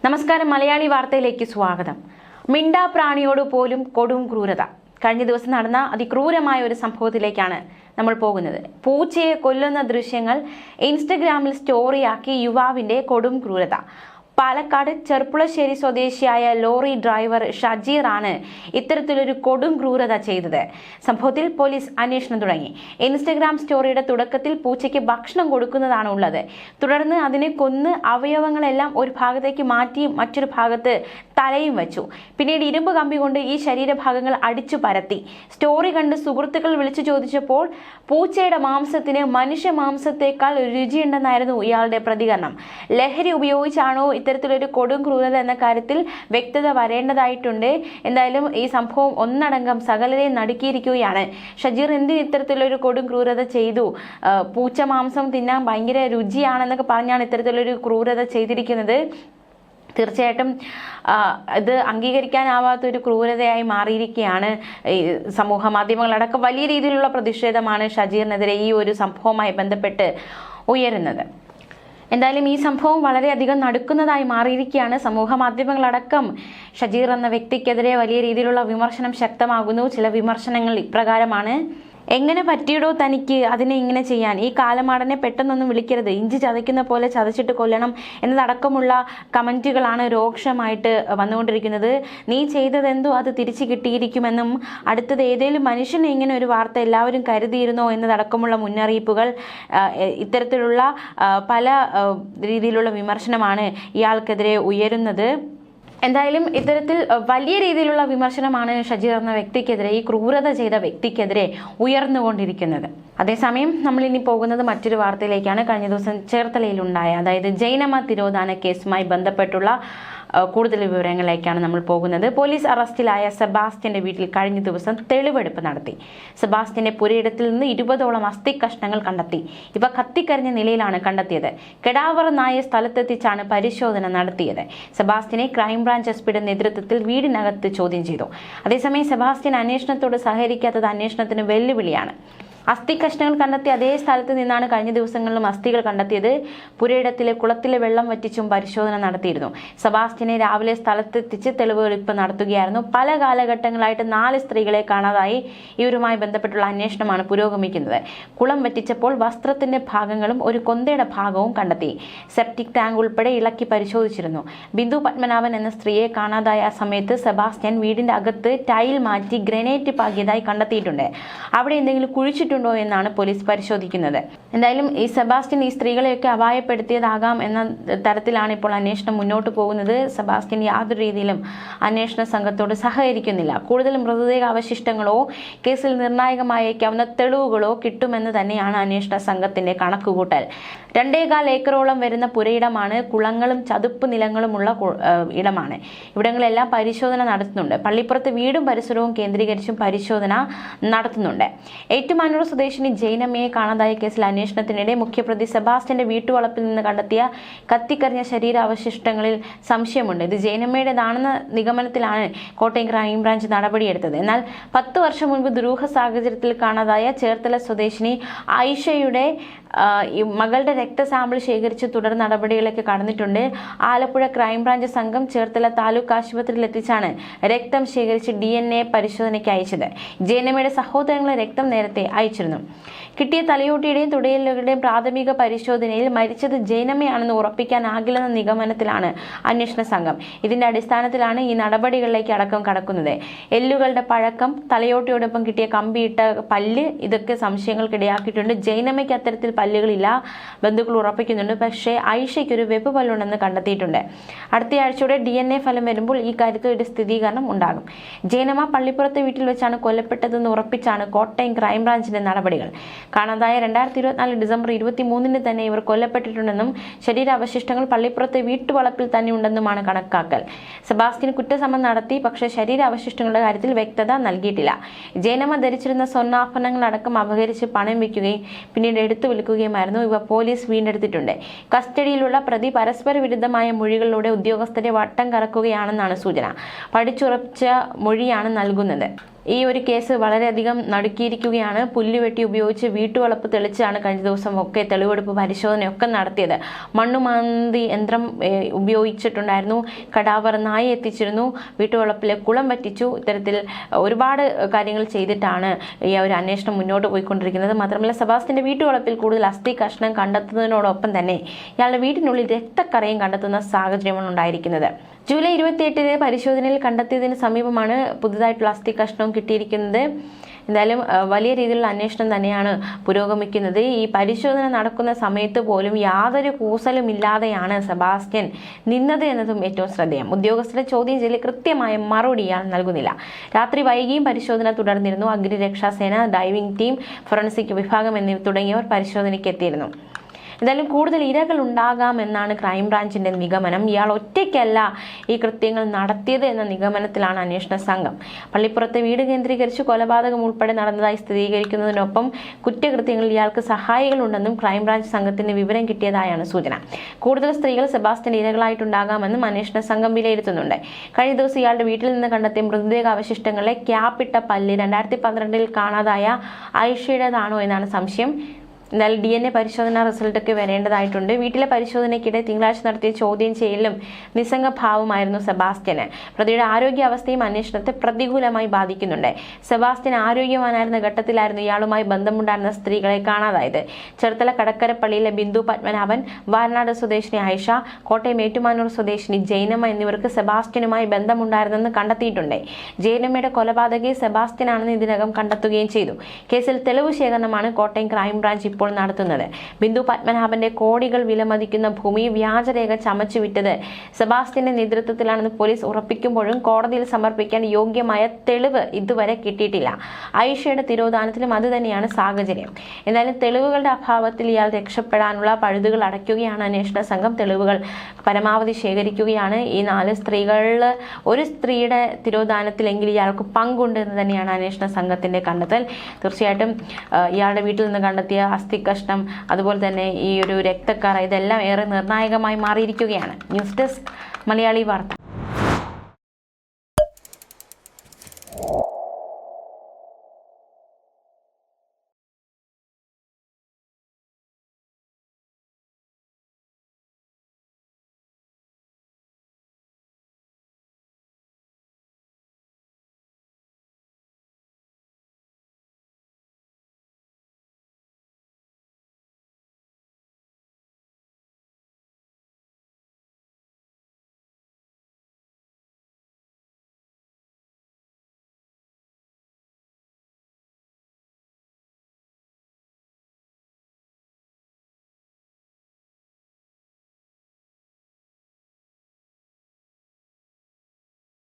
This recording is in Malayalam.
നമസ്കാരം, മലയാളി വാർത്തയിലേക്ക് സ്വാഗതം. മിണ്ടാ പ്രാണിയോട് പോലും കൊടും ക്രൂരത. കഴിഞ്ഞ ദിവസം നടന്ന അതിക്രൂരമായ ഒരു സംഭവത്തിലേക്കാണ് നമ്മൾ പോകുന്നത്. പൂച്ചയെ കൊല്ലുന്ന ദൃശ്യങ്ങൾ ഇൻസ്റ്റഗ്രാമിൽ സ്റ്റോറിയാക്കി യുവാവിന്റെ കൊടും ക്രൂരത. പാലക്കാട് ചെർപ്പുളശ്ശേരി സ്വദേശിയായ ലോറി ഡ്രൈവർ ഷജീർ ആണ് ഇത്തരത്തിലൊരു കൊടും ക്രൂരത ചെയ്തത്. സംഭവത്തിൽ പോലീസ് അന്വേഷണം തുടങ്ങി. ഇൻസ്റ്റഗ്രാം സ്റ്റോറിയുടെ തുടക്കത്തിൽ പൂച്ചയ്ക്ക് ഭക്ഷണം കൊടുക്കുന്നതാണ് ഉള്ളത്. തുടർന്ന് അതിനെ കൊന്ന് അവയവങ്ങളെല്ലാം ഒരു ഭാഗത്തേക്ക് മാറ്റി മറ്റൊരു ഭാഗത്ത് തലയും വെച്ചു. പിന്നീട് ഇരുമ്പ് കമ്പി കൊണ്ട് ഈ ശരീരഭാഗങ്ങൾ അടിച്ചു പരത്തി. സ്റ്റോറി കണ്ട് സുഹൃത്തുക്കൾ വിളിച്ചു ചോദിച്ചപ്പോൾ പൂച്ചയുടെ മാംസത്തിന് മനുഷ്യ മാംസത്തേക്കാൾ രുചിയുണ്ടെന്നായിരുന്നു ഇയാളുടെ പ്രതികരണം. ലഹരി ഉപയോഗിച്ചാണോ ഇത്തരത്തിലൊരു കൊടും ക്രൂരത എന്ന കാര്യത്തിൽ വ്യക്തത വരേണ്ടതായിട്ടുണ്ട്. എന്തായാലും ഈ സംഭവം ഒന്നടങ്കം സകലരെയും നടുക്കിയിരിക്കുകയാണ്. ഷജീർ എന്തിന് ഇത്തരത്തിലൊരു കൊടും ക്രൂരത ചെയ്തു? പൂച്ച മാംസം തിന്നാൻ ഭയങ്കര രുചിയാണെന്നൊക്കെ പറഞ്ഞാണ് ഇത്തരത്തിലൊരു ക്രൂരത ചെയ്തിരിക്കുന്നത്. തീർച്ചയായിട്ടും ഇത് അംഗീകരിക്കാനാവാത്തൊരു ക്രൂരതയായി മാറിയിരിക്കുകയാണ്. സമൂഹ മാധ്യമങ്ങളടക്കം വലിയ രീതിയിലുള്ള പ്രതിഷേധമാണ് ഷജീറിനെതിരെ ഈ ഒരു സംഭവവുമായി ബന്ധപ്പെട്ട് ഉയരുന്നത്. എന്തായാലും ഈ സംഭവം വളരെയധികം നടുക്കുന്നതായി മാറിയിരിക്കുകയാണ്. സമൂഹ മാധ്യമങ്ങളടക്കം ഷജീർ എന്ന വ്യക്തിക്കെതിരെ വലിയ രീതിയിലുള്ള വിമർശനം ശക്തമാകുന്നു. ചില വിമർശനങ്ങൾ ഇപ്രകാരമാണ്: എങ്ങനെ പറ്റിയിടോ തനിക്ക് അതിനെ ഇങ്ങനെ ചെയ്യാൻ? ഈ കാലമാടനെ പെട്ടെന്നൊന്നും വിളിക്കരുത്, ഇഞ്ചി ചതയ്ക്കുന്ന പോലെ ചതച്ചിട്ട് കൊല്ലണം എന്നതടക്കമുള്ള കമന്റുകളാണ് രോക്ഷമായിട്ട് വന്നുകൊണ്ടിരിക്കുന്നത്. നീ ചെയ്തതെന്തോ അത് തിരിച്ചു കിട്ടിയിരിക്കുമെന്നും അടുത്തത് ഏതെങ്കിലും മനുഷ്യനെ ഇങ്ങനെ ഒരു വാർത്ത എല്ലാവരും കരുതിയിരുന്നോ എന്നതടക്കമുള്ള മുന്നറിയിപ്പുകൾ, ഇത്തരത്തിലുള്ള പല രീതിയിലുള്ള വിമർശനമാണ് ഇയാൾക്കെതിരെ ഉയരുന്നത്. എന്തായാലും ഇത്തരത്തിൽ വലിയ രീതിയിലുള്ള വിമർശനമാണ് ഷജീർ എന്ന വ്യക്തിക്കെതിരെ, ഈ ക്രൂരത ചെയ്ത വ്യക്തിക്കെതിരെ ഉയർന്നുകൊണ്ടിരിക്കുന്നത്. അതേസമയം നമ്മൾ ഇനി പോകുന്നത് മറ്റൊരു വാർത്തയിലേക്കാണ്. കഴിഞ്ഞ ദിവസം ചേർത്തലയിലുണ്ടായ, അതായത് ജൈനമ്മ തിരോധാന കേസുമായി ബന്ധപ്പെട്ടുള്ള കൂടുതൽ വിവരങ്ങളിലേക്കാണ് നമ്മൾ പോകുന്നത്. പോലീസ് അറസ്റ്റിലായ സെബാസ്റ്റ്യന്റെ വീട്ടിൽ കഴിഞ്ഞ ദിവസം തെളിവെടുപ്പ് നടത്തി. സെബാസ്റ്റ്യന്റെ പുരയിടത്തിൽ നിന്ന് 20ഓളം അസ്ഥി കഷ്ണങ്ങൾ കണ്ടെത്തി. ഇവ കത്തിക്കരിഞ്ഞ നിലയിലാണ് കണ്ടെത്തിയത്. കെടാവറ നായ സ്ഥലത്തെത്തിച്ചാണ് പരിശോധന നടത്തിയത്. സെബാസ്റ്റ്യനെ ക്രൈംബ്രാഞ്ച് എസ്പിയുടെ നേതൃത്വത്തിൽ വീടിനകത്ത് ചോദ്യം ചെയ്തു. അതേസമയം സെബാസ്റ്റ്യൻ അന്വേഷണത്തോട് സഹകരിക്കാത്തത് അന്വേഷണത്തിന് വെല്ലുവിളിയാണ്. അസ്ഥി കഷ്ണങ്ങൾ കണ്ടെത്തിയ അതേ സ്ഥലത്ത് നിന്നാണ് കഴിഞ്ഞ ദിവസങ്ങളിലും അസ്ഥികൾ കണ്ടെത്തിയത്. പുരയിടത്തിലെ കുളത്തിലെ വെള്ളം വറ്റിച്ചും പരിശോധന നടത്തിയിരുന്നു. സെബാസ്റ്റ്യനെ രാവിലെ സ്ഥലത്തെത്തിച്ച് തെളിവെടുപ്പ് നടത്തുകയായിരുന്നു. പല കാലഘട്ടങ്ങളായിട്ട് 4 സ്ത്രീകളെ കാണാതായി. ഇവരുമായി ബന്ധപ്പെട്ടുള്ള അന്വേഷണമാണ് പുരോഗമിക്കുന്നത്. കുളം വറ്റിച്ചപ്പോൾ വസ്ത്രത്തിന്റെ ഭാഗങ്ങളും ഒരു കൊന്തയുടെ ഭാഗവും കണ്ടെത്തി. സെപ്റ്റിക് ടാങ്ക് ഉൾപ്പെടെ ഇളക്കി പരിശോധിച്ചിരുന്നു. ബിന്ദു പത്മനാഭൻ എന്ന സ്ത്രീയെ കാണാതായ സമയത്ത് സെബാസ്റ്റ്യൻ വീടിന്റെ അകത്ത് ടൈൽ മാറ്റി ഗ്രനേറ്റ് പാകിയതായി കണ്ടെത്തിയിട്ടുണ്ട്. അവിടെ എന്തെങ്കിലും കുഴിച്ചിട്ടുണ്ടോ എന്നാണ് പോലീസ് പരിശോധിക്കുന്നത്. എന്തായാലും ഈ സെബാസ്റ്റ്യൻ ഈ സ്ത്രീകളെയൊക്കെ അപായപ്പെടുത്തിയതാകാം എന്ന തരത്തിലാണ് ഇപ്പോൾ അന്വേഷണം മുന്നോട്ട് പോകുന്നത്. സെബാസ്റ്റ്യൻ യാതൊരു രീതിയിലും അന്വേഷണ സംഘത്തോട് സഹകരിക്കുന്നില്ല. കൂടുതൽ മൃതദേഹ അവശിഷ്ടങ്ങളോ കേസിൽ നിർണായകമായേക്കാവുന്ന തെളിവുകളോ കിട്ടുമെന്ന് തന്നെയാണ് അന്വേഷണ സംഘത്തിന്റെ കണക്കുകൂട്ടൽ. 2.25 ഏക്കറോളം വരുന്ന പുരയിടമാണ്. കുളങ്ങളും ചതുപ്പ് നിലങ്ങളുമുള്ള ഇടമാണ്. ഇവിടങ്ങളെല്ലാം പരിശോധന നടത്തുന്നുണ്ട്. പള്ളിപ്പുറത്ത് വീടും പരിസരവും കേന്ദ്രീകരിച്ചും പരിശോധന നടത്തുന്നുണ്ട്. ഏറ്റുമാനൂർ സ്വദേശിനി ജൈനമ്മയെ കാണാതായ കേസിൽ അന്വേഷണത്തിനിടെ മുഖ്യപ്രതി സെബാസ്റ്റ്യന്റെ വീട്ടുവളപ്പിൽ നിന്ന് കണ്ടെത്തിയ കത്തിക്കരിഞ്ഞ ശരീരാവശിഷ്ടങ്ങളിൽ സംശയമുണ്ട്. ഇത് ജൈനമ്മയുടേതാണെന്ന നിഗമനത്തിലാണ് കോട്ടയം ക്രൈംബ്രാഞ്ച് നടപടിയെടുത്തത്. എന്നാൽ 10 വർഷം മുൻപ് ദുരൂഹ സാഹചര്യത്തിൽ കാണാതായ ചേർത്തല സ്വദേശിനി ആയിഷയുടെ മകളുടെ രക്തസാമ്പിൾ ശേഖരിച്ച് തുടർ നടപടികളിലേക്ക് കടന്നിട്ടുണ്ട്. ആലപ്പുഴ ക്രൈംബ്രാഞ്ച് സംഘം ചേർത്തല താലൂക്ക് ആശുപത്രിയിൽ എത്തിച്ചാണ് രക്തം ശേഖരിച്ച് DNA പരിശോധനയ്ക്ക് അയച്ചത്. ജൈനമ്മയുടെ സഹോദരങ്ങളെ രക്തം നേരത്തെ അയച്ചിരുന്നു. കിട്ടിയ തലയോട്ടിയുടെയും തുടയലുകളുടെയും പ്രാഥമിക പരിശോധനയിൽ മരിച്ചത് ജൈനമ്മയാണെന്ന് ഉറപ്പിക്കാനാകില്ലെന്ന നിഗമനത്തിലാണ് അന്വേഷണ സംഘം. ഇതിന്റെ അടിസ്ഥാനത്തിലാണ് ഈ നടപടികളിലേക്ക് അടക്കം കടക്കുന്നത്. എല്ലുകളുടെ പഴക്കം, തലയോട്ടിയോടൊപ്പം കിട്ടിയ കമ്പിയിട്ട പല്ല്, ഇതൊക്കെ സംശയങ്ങൾക്കിടയാക്കിയിട്ടുണ്ട്. ജൈനമ്മയ്ക്ക് അത്തരത്തിൽ പല്ലുകളില്ല, ബന്ധുക്കൾ ഉറപ്പിക്കുന്നുണ്ട്. പക്ഷേ ഐഷയ്ക്ക് ഒരു വെബ് പല്ലുണ്ടെന്ന് കണ്ടെത്തിയിട്ടുണ്ട്. അടുത്തയാഴ്ചയോടെ DNA ഫലം വരുമ്പോൾ ഈ കാര്യത്തിൽ ഒരു സ്ഥിരീകരണം ഉണ്ടാകും. ജൈനമ്മ പള്ളിപ്പുറത്തെ വീട്ടിൽ വെച്ചാണ് കൊല്ലപ്പെട്ടതെന്ന് ഉറപ്പിച്ചാണ് കോട്ടയം ക്രൈംബ്രാഞ്ചിന്റെ നടപടികൾ. കാണാതായ 2024 ഡിസംബർ 23 തന്നെ ഇവർ കൊല്ലപ്പെട്ടിട്ടുണ്ടെന്നും ശരീരാവശിഷ്ടങ്ങൾ പള്ളിപ്പുറത്തെ വീട്ടുവളപ്പിൽ തന്നെ ഉണ്ടെന്നുമാണ് കണക്കാക്കൽ. സെബാസ്റ്റ്യൻ കുറ്റസമ്മതം നടത്തി, പക്ഷേ ശരീരാവശിഷ്ടങ്ങളുടെ കാര്യത്തിൽ വ്യക്തത നൽകിയിട്ടില്ല. ജൈനമ്മ ധരിച്ചിരുന്ന സ്വർണ്ണാഭരണങ്ങളടക്കം അപഹരിച്ച് പണം വയ്ക്കുകയും പിന്നീട് എടുത്തു വിൽക്കുകയുമായിരുന്നു. ഇവ പോലീസ് വീണ്ടെടുത്തിട്ടുണ്ട്. കസ്റ്റഡിയിലുള്ള പ്രതി പരസ്പര വിരുദ്ധമായ മൊഴികളിലൂടെ ഉദ്യോഗസ്ഥരെ വട്ടം കറക്കുകയാണെന്നാണ് സൂചന. പഠിച്ചുറപ്പിച്ച മൊഴിയാണ് നൽകുന്നത്. ഈ ഒരു കേസ് വളരെയധികം നടുക്കിയിരിക്കുകയാണ്. പുല്ലുവെട്ടി ഉപയോഗിച്ച് വീട്ടുവളപ്പ് തെളിച്ചാണ് കഴിഞ്ഞ ദിവസം ഒക്കെ തെളിവെടുപ്പ് പരിശോധനയൊക്കെ നടത്തിയത്. മണ്ണുമാന്തി യന്ത്രം ഉപയോഗിച്ചിട്ടുണ്ടായിരുന്നു, കടാവർ നായ എത്തിച്ചിരുന്നു, വീട്ടുവളപ്പിലെ കുളം വറ്റിച്ചു. ഇത്തരത്തിൽ ഒരുപാട് കാര്യങ്ങൾ ചെയ്തിട്ടാണ് ഈ ഒരു അന്വേഷണം മുന്നോട്ട് പോയിക്കൊണ്ടിരിക്കുന്നത്. മാത്രമല്ല സെബാസ്റ്റ്യന്റെ വീട്ടുവളപ്പിൽ കൂടുതൽ അസ്ഥി കഷ്ണം കണ്ടെത്തുന്നതിനോടൊപ്പം തന്നെ ഇയാളുടെ വീട്ടിനുള്ളിൽ രക്തക്കറയും കണ്ടെത്തുന്ന സാഹചര്യമാണ് ഉണ്ടായിരിക്കുന്നത്. ജൂലൈ 28 പരിശോധനയിൽ കണ്ടെത്തിയതിന് സമീപമാണ് പുതുതായിട്ടുള്ള അസ്ഥി കഷ്ണവും കിട്ടിയിരിക്കുന്നത്. എന്തായാലും വലിയ രീതിയിലുള്ള അന്വേഷണം തന്നെയാണ് പുരോഗമിക്കുന്നത്. ഈ പരിശോധന നടക്കുന്ന സമയത്ത് പോലും യാതൊരു കൂസലും ഇല്ലാതെയാണ് സെബാസ്റ്റ്യൻ നിന്നത് എന്നതും ഏറ്റവും ശ്രദ്ധേയം. ഉദ്യോഗസ്ഥരുടെ ചോദ്യം ചെയ്യലിൽ കൃത്യമായ മറുപടി ഇയാൾ നൽകുന്നില്ല. രാത്രി വൈകിയും പരിശോധന തുടർന്നിരുന്നു. അഗ്നിരക്ഷാസേന, ഡൈവിംഗ് ടീം, ഫോറൻസിക് വിഭാഗം എന്നിവ തുടങ്ങിയവർ പരിശോധനയ്ക്ക് എത്തിയിരുന്നു. എന്തായാലും കൂടുതൽ ഇരകൾ ഉണ്ടാകാമെന്നാണ് ക്രൈംബ്രാഞ്ചിന്റെ നിഗമനം. ഇയാൾ ഒറ്റയ്ക്കല്ല ഈ കൃത്യങ്ങൾ നടത്തിയത് എന്ന നിഗമനത്തിലാണ് അന്വേഷണ സംഘം. പള്ളിപ്പുറത്തെ വീട് കേന്ദ്രീകരിച്ച് കൊലപാതകം ഉൾപ്പെടെ നടന്നതായി സ്ഥിരീകരിക്കുന്നതിനൊപ്പം കുറ്റകൃത്യങ്ങളിൽ ഇയാൾക്ക് സഹായികളുണ്ടെന്നും ക്രൈംബ്രാഞ്ച് സംഘത്തിന് വിവരം കിട്ടിയതായാണ് സൂചന. കൂടുതൽ സ്ത്രീകൾ സെബാസ്റ്റ്യൻ ഇരകളായിട്ടുണ്ടാകാമെന്നും അന്വേഷണ സംഘം വിലയിരുത്തുന്നുണ്ട്. കഴിഞ്ഞ ദിവസം ഇയാളുടെ വീട്ടിൽ നിന്ന് കണ്ടെത്തിയ മൃതദേഹ അവശിഷ്ടങ്ങളിലെ ക്യാപ്പിട്ട പല്ല് 2012 കാണാതായ ഐഷയുടേതാണോ എന്നാണ് സംശയം. എന്നാൽ DNA പരിശോധനാ റിസൾട്ടൊക്കെ വരേണ്ടതായിട്ടുണ്ട്. വീട്ടിലെ പരിശോധനയ്ക്കിടെ തിങ്കളാഴ്ച നടത്തിയ ചോദ്യം ചെയ്യലിലും നിസ്സംഗഭാവമായിരുന്നു സെബാസ്റ്റ്യന്. പ്രതിയുടെ ആരോഗ്യാവസ്ഥയും അന്വേഷണത്തെ പ്രതികൂലമായി ബാധിക്കുന്നുണ്ട്. സെബാസ്റ്റ്യൻ ആരോഗ്യവാനായിരുന്ന ഘട്ടത്തിലായിരുന്നു ഇയാളുമായി ബന്ധമുണ്ടായിരുന്ന സ്ത്രീകളെ കാണാതായത്. ചേർത്തല കടക്കരപ്പള്ളിയിലെ ബിന്ദു പത്മനാഭൻ, വാരനാട് സ്വദേശിനി ആയിഷ, കോട്ടയം ഏറ്റുമാനൂർ സ്വദേശിനി ജൈനമ്മ എന്നിവർക്ക് സെബാസ്റ്റ്യനുമായി ബന്ധമുണ്ടായിരുന്നെന്ന് കണ്ടെത്തിയിട്ടുണ്ട്. ജൈനമ്മയുടെ കൊലപാതകി സെബാസ്റ്റ്യനാണെന്ന് ഇതിനകം കണ്ടെത്തുകയും ചെയ്തു. കേസിൽ തെളിവ് ശേഖരണമാണ് കോട്ടയം ക്രൈംബ്രാഞ്ച് ഇപ്പോൾ നടത്തുന്നത്. ബിന്ദു പത്മനാഭന്റെ കോടികൾ വിലമതിക്കുന്ന ഭൂമി വ്യാജരേഖ ചമച്ചു വിറ്റത് സെബാസ്റ്റ്യന്റെ നേതൃത്വത്തിലാണെന്ന് പോലീസ് ഉറപ്പിക്കുമ്പോഴും കോടതിയിൽ സമർപ്പിക്കാൻ യോഗ്യമായ തെളിവ് ഇതുവരെ കിട്ടിയിട്ടില്ല. ആയിഷയുടെ തിരോധാനത്തിലും അത് തന്നെയാണ് സാഹചര്യം. എന്നാലും തെളിവുകളുടെ അഭാവത്തിൽ ഇയാൾ രക്ഷപ്പെടാനുള്ള പഴുതുകൾ അടയ്ക്കുകയാണ് അന്വേഷണ സംഘം. തെളിവുകൾ പരമാവധി ശേഖരിക്കുകയാണ്. ഈ 4 സ്ത്രീകളിൽ ഒരു സ്ത്രീയുടെ തിരോധാനത്തിലെങ്കിൽ ഇയാൾക്ക് പങ്കുണ്ട് എന്ന് തന്നെയാണ് അന്വേഷണ സംഘത്തിന്റെ കണ്ടെത്തൽ. തീർച്ചയായിട്ടും ഇയാളുടെ വീട്ടിൽ നിന്ന് കണ്ടെത്തിയ അസ്ഥി കഷ്ണം, അതുപോലെ തന്നെ ഈ ഒരു രക്തക്കറ, ഇതെല്ലാം ഏറെ നിർണായകമായി മാറിയിരിക്കുകയാണ്. ന്യൂസ് ഡെസ്ക് മലയാളി വാർത്ത.